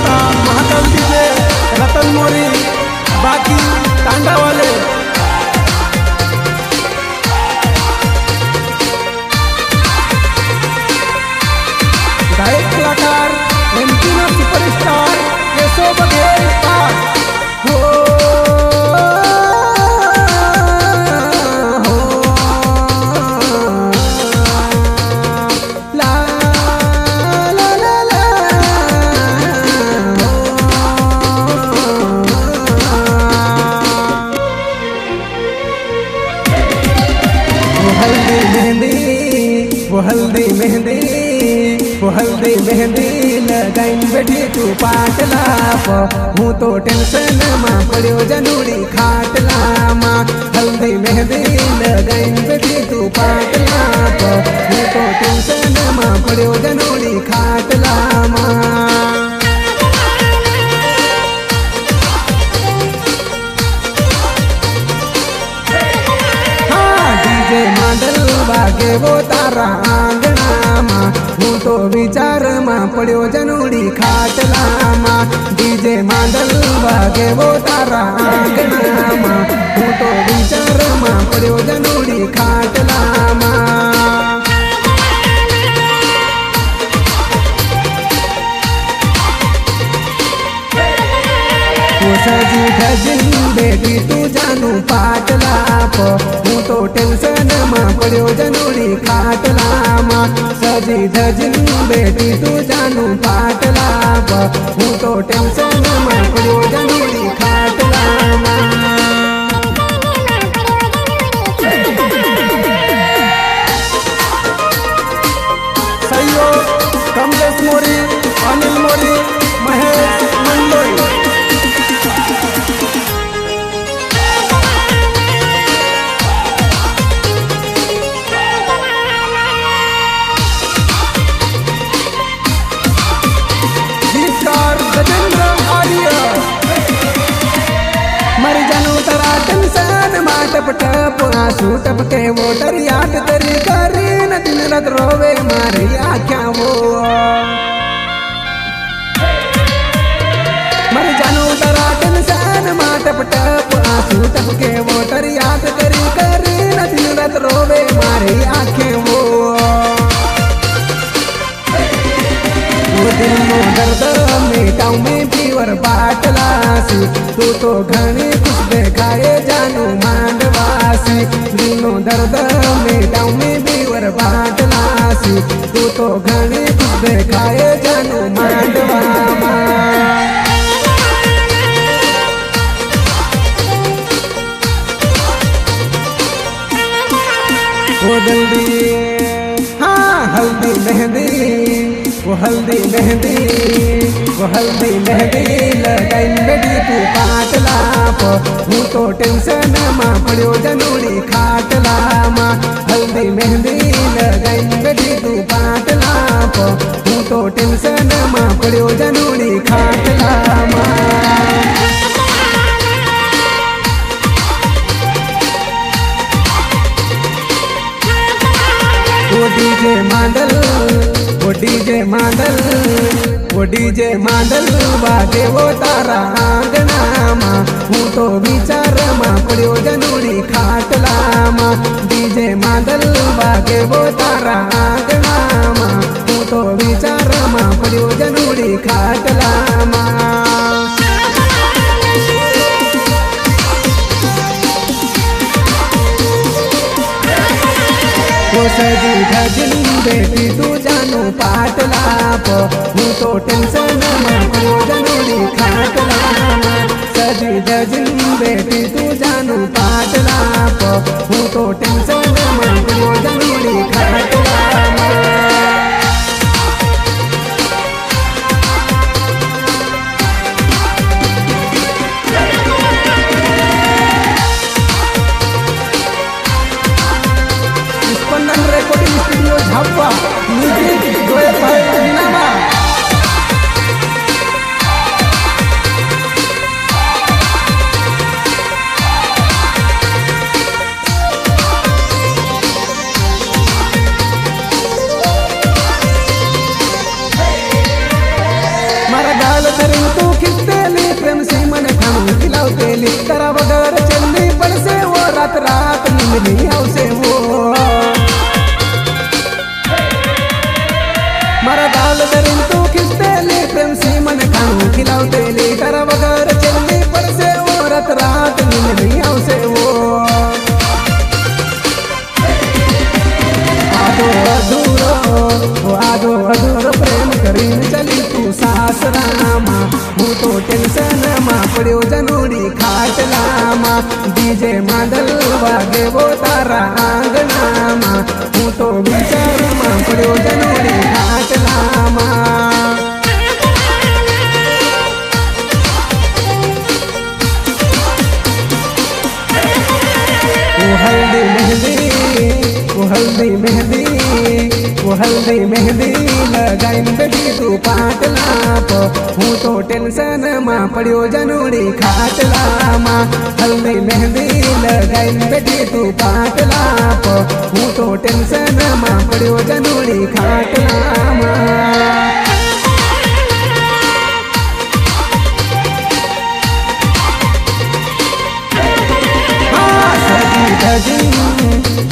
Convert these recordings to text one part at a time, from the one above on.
का महाकाल डीजे रतन मोरी बाकी तांडा वाले गायक कलाकार एमपीना सुपरस्टार केशव बघेल हो हल्दी मेहंदी वो हल्दी मेहंदी लगाइन बैठी तू पाटला हूँ तो टेंशन में पड़ो जनूड़ी खाटला माँ हल्दी मेहंदी लगाइन बैठी तू पाटला हूँ तो टेंशन में पड़ो जनूड़ी खाटला माँ बागे वो तारा आंगना माँ हूँ तो विचार माँ पड़ो जनूड़ी खाटला माँ डीजे मांडल बागे वो तारा आंगना माँ हूँ तो विचार माँ पड़ो जनूड़ी खाटला माँ सजी धजिन बेटी तू जानू पाटला हूँ तो टेंशन में पड़ो जनूड़ी खाटला माँ सजी धजिन बेटी तू जानू पाटला हूँ तो टेंशन में पड़ो जनूड़ी खाटला माँ सहयोग कमलेश मोरी अनिल मोरी महेश मंडोई टप टप आंसू टपके वो डरियाट तेरी करी न दिन रात रोवे मारी आँखें वो मर जानो तरा टेंशन माँ टप टप आंसू टपके वो डरियाट तेरी करी न दिन रात रोवे मारी आँखें वो दिल में दर्द मिटाऊ में पीवर बाटला सी तू तो घनी कुछ देखाए जानू मांडवासी दिल में दर्द मिटाऊ में पीवर बाटला सी तू तो घनी कुछ देखाए जानू मांडवा वो जल्दी हाँ हल्दी मेहंदी वो हल्दी मेहंदी वो हल्दी मेहंदी लगाइन बेटी तू पाटला हूँ तो टेंशन माँ पड़ो जनूड़ी खाटला माँ हल्दी मेहंदी लगाइन बेटी तू पाटला हूँ तो टेंशन माँ पड़ो जनूड़ी खाटला माँ वो डीजे मांडल वो डीजे मांडल वो डीजे मांडल बागे वो तारा आंगना माँ हूँ तो विचार माँ पड़ो जनूड़ी खाटला माँ डीजे मांडल बागे वो तारा आंगना माँ हूँ तो विचार माँ पड़ो जनूड़ी खाटला माँ सजी धजिन बेटी तू जानू पाटला हूँ तो टेंशन में पड़ो जनूड़ी खाटला सजी धजिन बेटी तू जानू पाटला हूँ तो टेंशन में पड़ो जनूड़ी खाटला recording studio Jhapa music Goyal भाई नीनामा तरी तू खिचतेली प्रेम सी मन ठाणून खिलावतेली करा वगर चलली पडसे वो रात रात निमली आवसे वो मारा दाल तरी तू खिचतेली प्रेम सी मन ठाणून खिलावतेली करा वगर चलली पडसे वो रात रात निमली आवसे वो आदो अधूरो प्रेम करीन चली तू सासरामा हूँ तो टेंशन मा पड़ो जनोड़ी खाटलामा डीजे मादल वागे वो तारा आंगनामा हूँ तो विचार मा पड़ो जनोड़ी खाटलामा हल्दी मेहंदी वो हल्दी मेहंदी लगाइन बेटी तू पाटलाप हूँ तो टेंशन मा पड़ो जनोड़ी खाटलामा हल्दी मेहंदी लगाइन बेटी तू पाटलाप हूँ तो टेंशन मा पड़ो जनोड़ी खाटलामा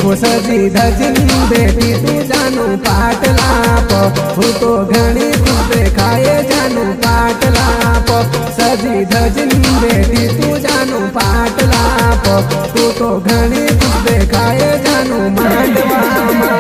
वो सजी धजिन बेटी तू जानू पाटलाप हूँ तो घणी खुश देखाए जानू पाटलाप सजी धजिन बेटी तू जानू पाटलाप तू तो घणी खुश देखाए जानू मांडवामा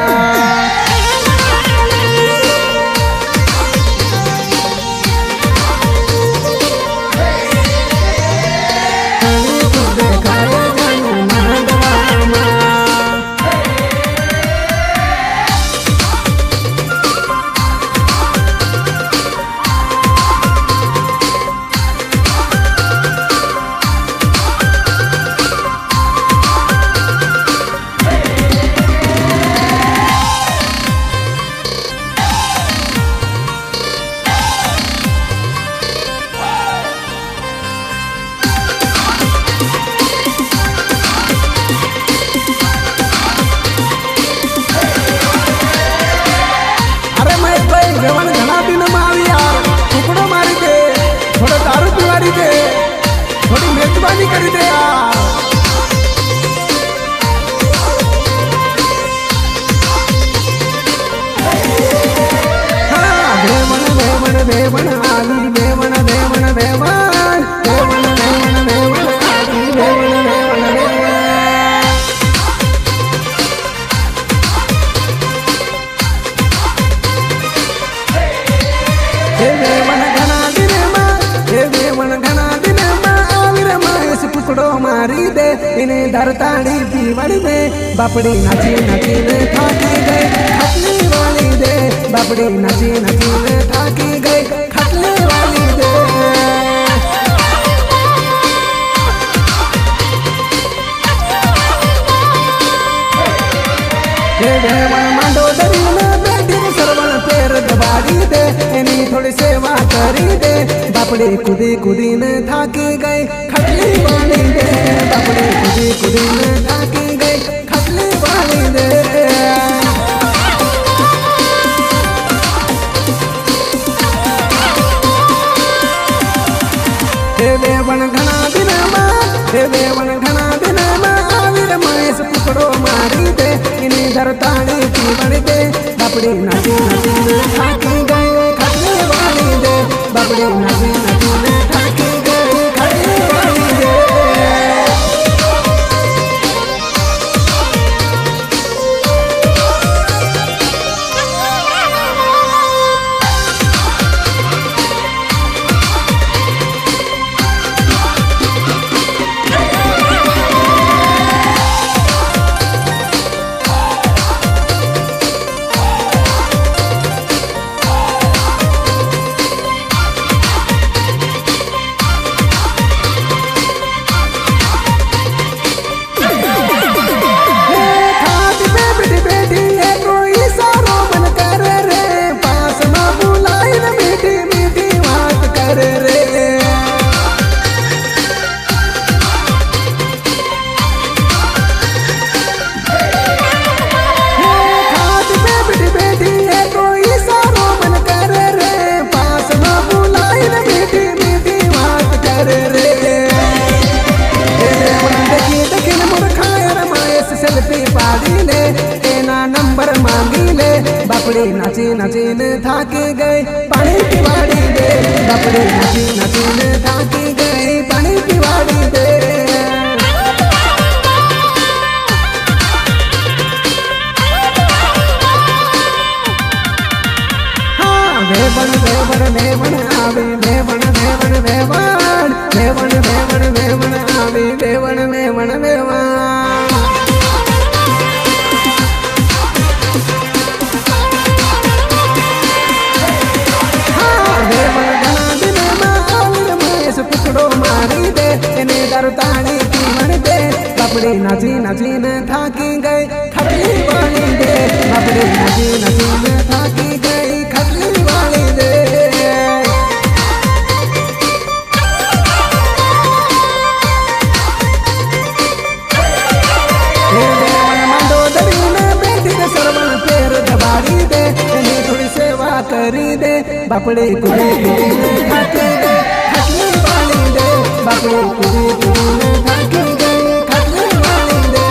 थोड़ा दारू पिवारी दे थोड़ी मेजबानी करी दे देवन देवन देवन आली देवन देवन देवन देवन देवन देवन आली देवन देवन मारी दे इन्हें धरताड़ी पीवड़ी दे बापड़ी नाची नाची ने थाकी गई खटली वाली दे बापड़ी नाची नाची ने थाकी गई खटली वाली दे देवन मंडोदरी में बैठी सरवन पैर दबाड़ी दे इन्हीं थोड़ी सेवा करी दे बापड़ी कुदी कुदी ने थाकी गई खटली वाली दे बापड़ी कुदी कुदी ने थाकी गई खटली वाली दे देवन घना दिन में आविर महेश पुकड़ो मारी दे इन्हीं धरताड़ी पीवड़ी दे बापड़ी नाची नाची ने थाकी गई खटली वाली दे बापड़ी नाची नाची ने थाकी गई खटली वाली दे बापड़े नाची नाचीने थाकी गई पानी पिवाड़ी दे। वेवण वेवण वेवण आवे वेवण वेवण वेवण वेवण वेवण वेवण आवे वेवण वेवण वेवण टुकड़ो मारी दे इन्हें दरतानी पीवन दे। बापड़ी नाची नाची ने थाकी गई खटली वाली दे। बापड़ी नाची नाची ने थाकी गई खटली वाली दे। मंडोदरी में बैठी दे सरवण पैर दबारी दे इन्हें थोड़ी सेवा करी दे। बापड़ी कुड़ी कुड़ी ने थाकी गई खटली वाली दे। बापड़ी कुड़ी कुड़ी ने थाकी गई खटली वाली दे।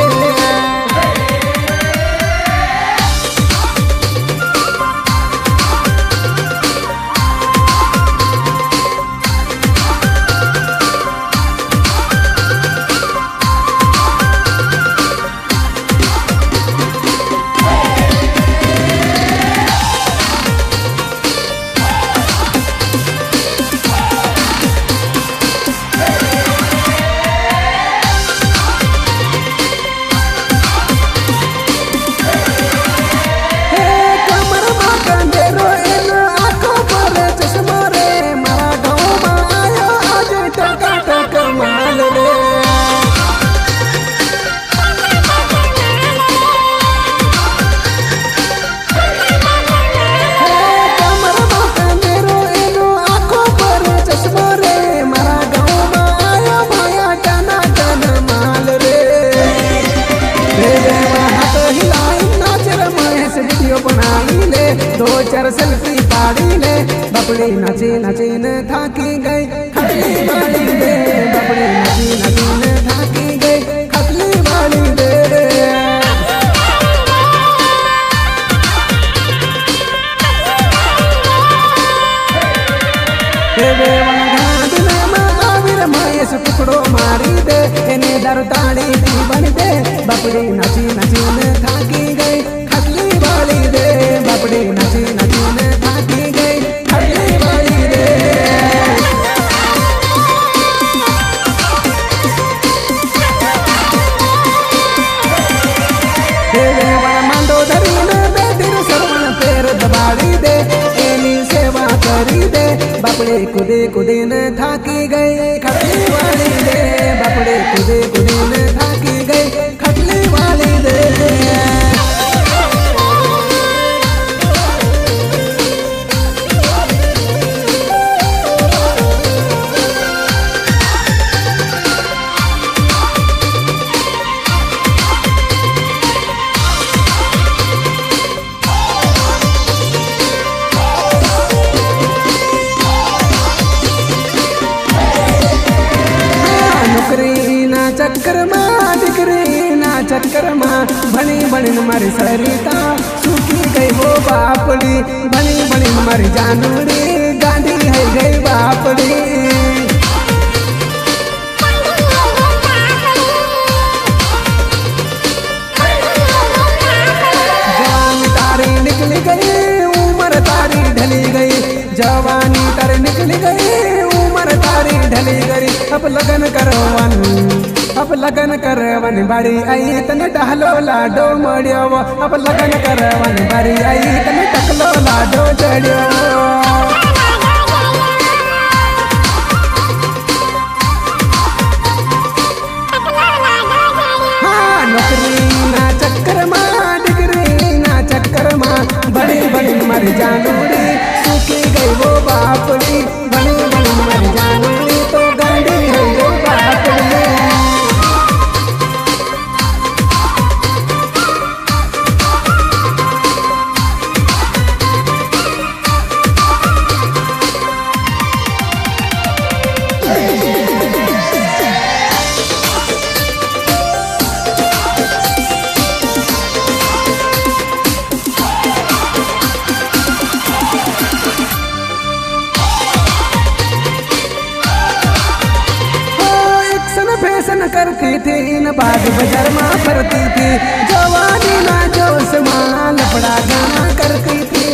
दो चार सेल्फी पाड़ी ले। बापड़ी नाची नाची ने थाकी गई खटली वाली दे। बापड़ी नाची नाची ने थाकी गई खटली वाली दे। टुकड़ो मारी दे इन्हें दरतानी पीवन दे। बापड़ी नाची नाची ने थाकी गई खटली वाली दे। बापड़ी नाची नाची ने थाकी गई खटली वाली दे। मंडोदरी में बैठी सरवण पैर दबाड़ी दे एनी सेवा करी दे। बापड़ी कुदी कुदी ने थाकी गई खटली वाली दे। बापड़ी कुदी कुदी ने थाकी गई खटली वाली दे। चक्कर मां डिग्री ना चक्कर मां बनी बनी मारी सरिता सूखी गई वो बापड़ी। बनी बनी मारी जानूड़ी गांधी है गई बापड़ी। जवानी तारी निकली गई उम्र तारी ढली गई। जवानी तारी निकली गई उम्र तारी ढली गई। अब लगन करवन बारी आई तने टहलो लाडो मड़ियो। अब लगन करवन बारी आई तने टकलो लाडो चढ़ियो। हाँ नौकरी ना चक्कर मां डिग्री ना चक्कर मां बड़ी बड़ी मर जानूड़ी सूखी गई वो बापड़ी। बड़ी बड़ी मर जानूड़ी तो गाड़ी है वो बापड़ी। करती थी न बाग बाजार में फरती थी जवानी ना जोश में लफड़ा गाना करती थी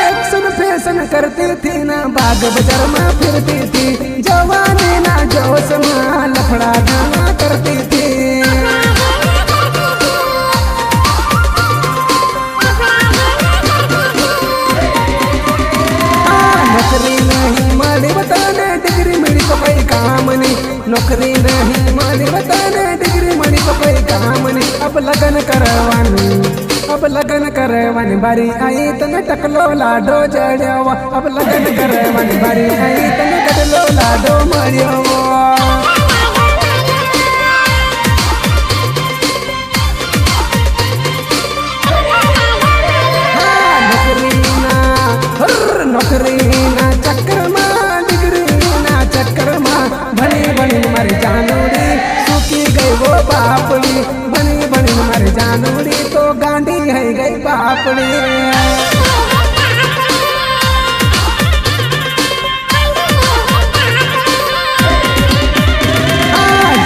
एक्शन फैशन करती थी ना बाग बाजार में फिरती थी जवानी ना जोश में लफड़ा गाना करती थी नौकरी नहीं माली बताने डिग्री मिली तो कोई काम नहीं नौकरी नहीं माली बताने डिग्री मिली तो कोई काम नहीं अब लगन करवानी बारी आई तने टकलो लाडो जड़ियावा अब लगन करवानी बारी आई तने टकलो लाडो मरियावा नौकरी ना चक्कर में डिग्री ना चक्कर में बनी बनी मर जानूरी सूखी गई वो बापड़ी बनी बनी मर जानूरी तो गांडी है गई बापड़ी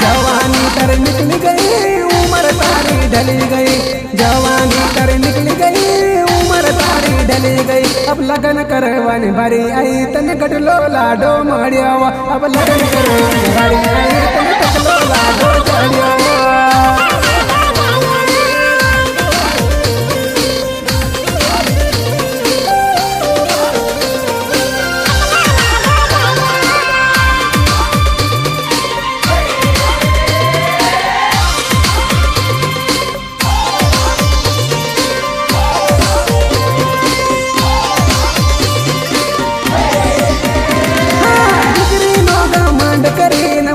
जवानी कर निकल गई उम्र तारी ढली गई जवानी कर निकल गई उम्र तारी ढली गई अब लगन करवानी बारी आई तने गडलो लाडो मड़ियावा अब लगन करवानी बारी आई तने गडलो लाडो चढ़ियावा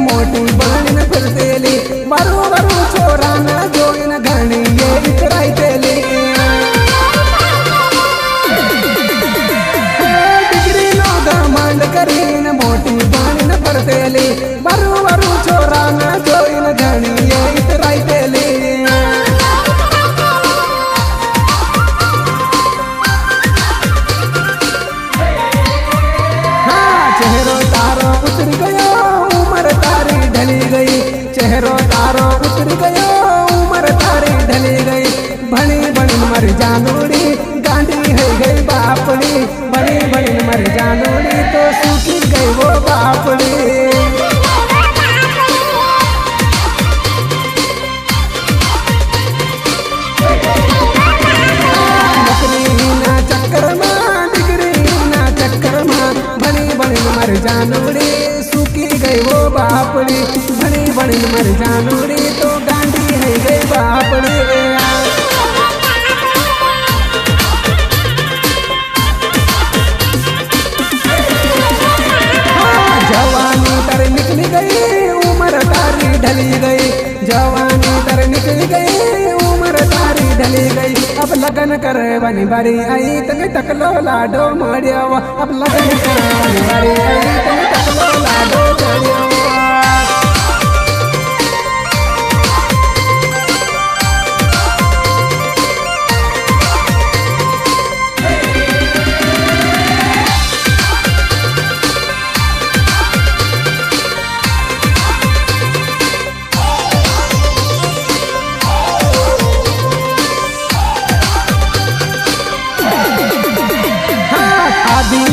मोटी बनी न फिरतेली बरू बरू छोरा न जोइन घणी ये इतराई तेली डिग्री नो घमंड करी न मोटी बनी न फिरतेली बरू बरू छोरा न जोइन घणी ये इतराई तेली चेहरो तारो उतर गयो उम्र तारी ढली गई चेहरो तारो उतर गयो उम्र तारी ढली गई बनी बनी मर जानूरी गांडी है गई बापड़ी बनी बनी मर जानूरी तो सूखी गई वो बापड़ी मर जानूरी सूखी गई वो बापड़ी बनी बनी मर जानूरी तो गांडी है गई बापड़ी जवानी तर निकली गई उम्र तारी ढली गई जवानी तर निकली गई उम्र तारी ढली गई अब लगन करवानी बारी आई तने टकलो लाडो मड़ियावा अब लगन करवानी बारी आई तने टकलो लाडो चढ़ियावा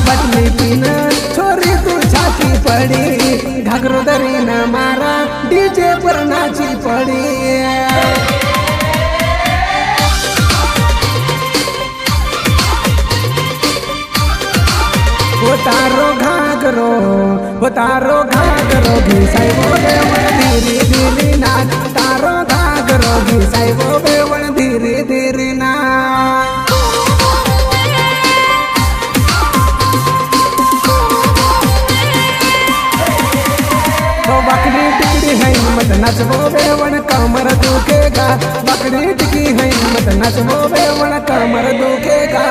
बटली पीन छोरी तू छाती पड़ी घाघरो दरी न मारा डीजे पर नाची पड़ी वो तारो घाघरो घिसाई वो बेवण धीरे धीरे नाच तारो घाघरो घिसाई वो बेवण धीरे धीरे नाच बकरी टिकड़ी है मत नचबो बेवण कमर दुखेगा बकरी टिकी है मत नचबो बेवण कमर दुखेगा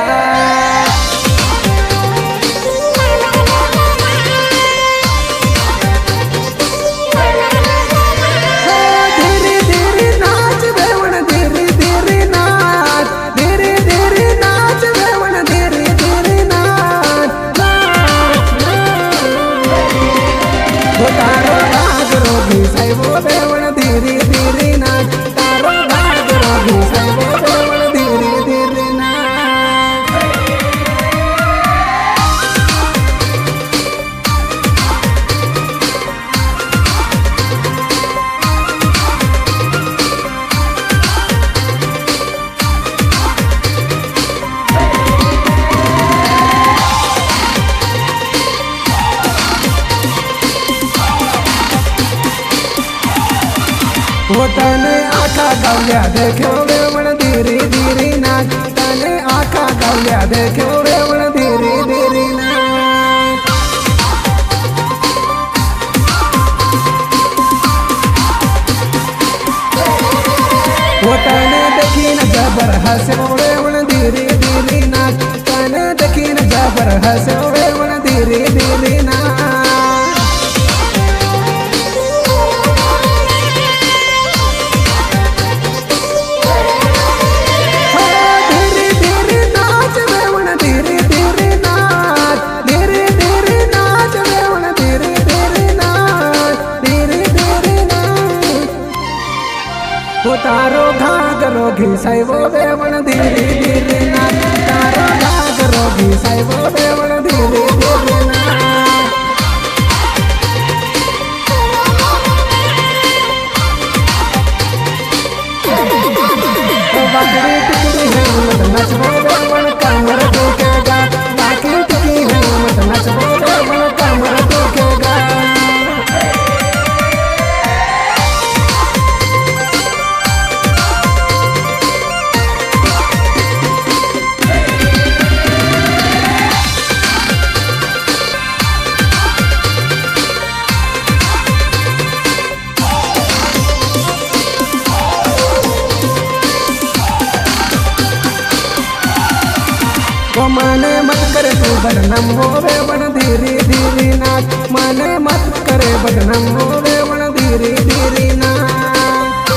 हो तने आखा गावल्या देख्यो वेवण धीरे धीरे नाच तने आखा गावल्या देख्यो वेवण धीरे धीरे नाच हो तने देखीन जबर हस्यो वेवण धीरे धीरे नाच तने देखीन जबर हस्यो वेवण धीरे धीरे नाच तारो घागरो घिसाइवो वेवण धीरे धीरे नाच तारो घागरो घिसाइवो वेवण धीरे धीरे नाच बाकड़ी टिकड़ी है मत नचवो वेवण कमर दुखेगा बाकड़ी टिकड़ी है मत नचवो वेवण कमर दुखेगा माने मत करे तू बदनाम हो वेवण धीरे धीरे नाच माने मत करे बदनाम हो वेवण धीरे धीरे नाच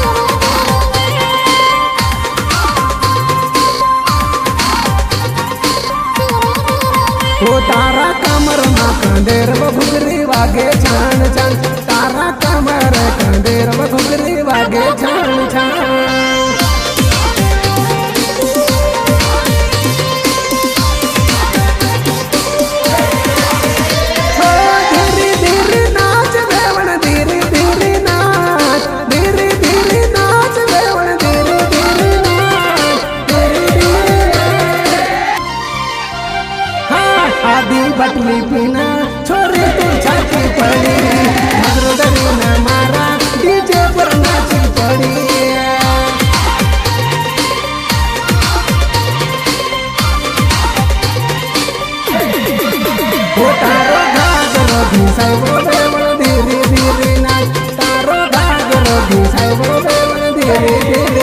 हो तारा कमर मा कंदेर व घुगरी वागे छान छान तारा कमर कंदेर व घुगरी वागे छान छान बटली पीना